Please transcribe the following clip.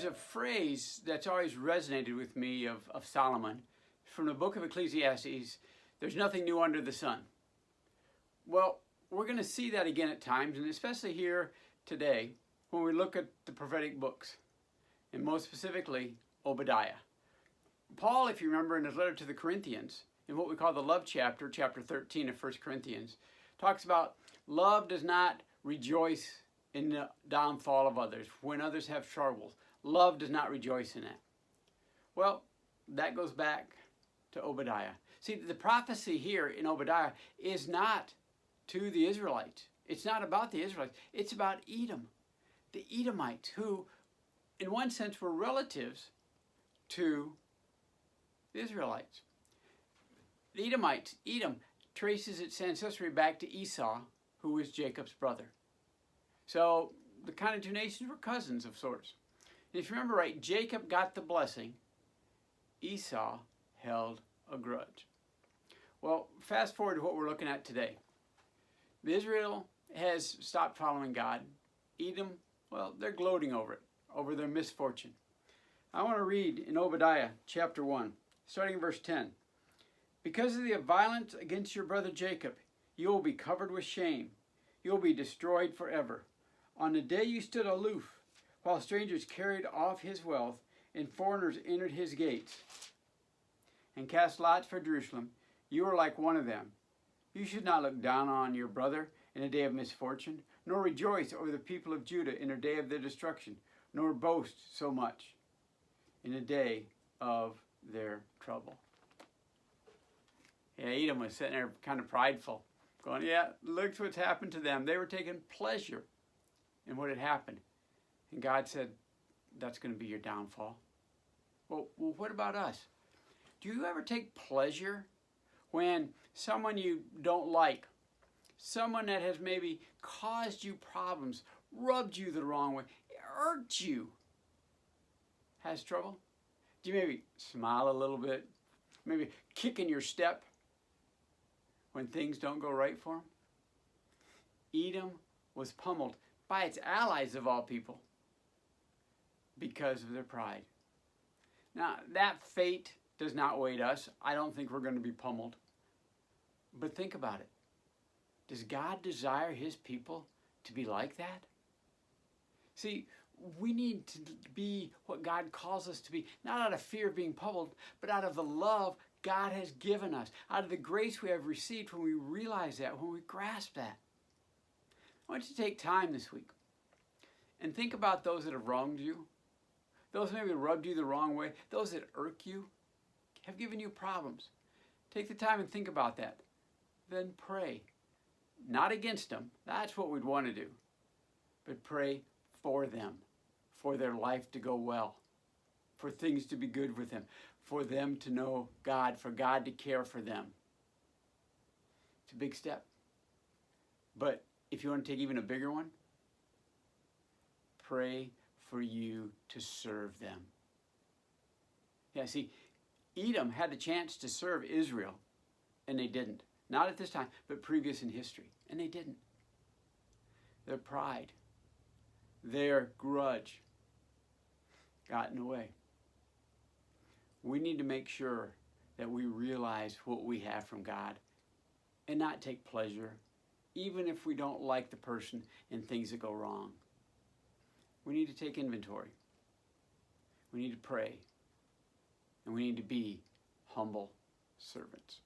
a phrase that's always resonated with me of Solomon from the book of Ecclesiastes, there's nothing new under the sun. Well, we're going to see that again at times, and especially here today when we look at the prophetic books, and most specifically Obadiah. Paul, if you remember in his letter to the Corinthians, in what we call the love chapter, chapter 13 of 1 Corinthians, talks about love does not rejoice in the downfall of others. When others have troubles, love does not rejoice in that. Well, that goes back to Obadiah. See, the prophecy here in Obadiah is not to the Israelites. It's not about the Israelites. It's about Edom, the Edomites, who in one sense were relatives to the Israelites. The Edomites, Edom traces its ancestry back to Esau, who was Jacob's brother. So the kind of two nations were cousins of sorts. And if you remember right, Jacob got the blessing. Esau held a grudge. Well, fast forward to what we're looking at today. Israel has stopped following God. Edom, well, they're gloating over it, over their misfortune. I want to read in Obadiah chapter 1, starting in verse 10. Because of the violence against your brother Jacob, you will be covered with shame. You will be destroyed forever. On the day you stood aloof, while strangers carried off his wealth, and foreigners entered his gates, and cast lots for Jerusalem, you are like one of them. You should not look down on your brother in a day of misfortune, nor rejoice over the people of Judah in a day of their destruction, nor boast so much in a day of their trouble. Yeah, Edom was sitting there kind of prideful, going, yeah, look what's happened to them. They were taking pleasure in what had happened. And God said, that's going to be your downfall. Well, what about us? Do you ever take pleasure when someone you don't like, someone that has maybe caused you problems, rubbed you the wrong way, hurt you, has trouble? Do you maybe smile a little bit, maybe kick in your step when things don't go right for them? Edom was pummeled by its allies of all people because of their pride. Now, that fate does not await us. I don't think we're going to be pummeled. But think about it. Does God desire his people to be like that? See, we need to be what God calls us to be, not out of fear of being pummeled, but out of the love God has given us, out of the grace we have received when we realize that, when we grasp that. I want you to take time this week and think about those that have wronged you, those maybe rubbed you the wrong way, those that irk you, have given you problems. Take the time and think about that. Then pray. Not against them. That's what we'd want to do. But pray for them, for their life to go well, for things to be good with them, for them to know God, for God to care for them. It's a big step. But if you want to take even a bigger one, pray for you to serve them. Yeah, see, Edom had the chance to serve Israel, and they didn't. Not at this time, but previous in history, and they didn't. Their pride, their grudge got in the way. We need to make sure that we realize what we have from God and not take pleasure, even if we don't like the person and things that go wrong. We need to take inventory. We need to pray. And we need to be humble servants.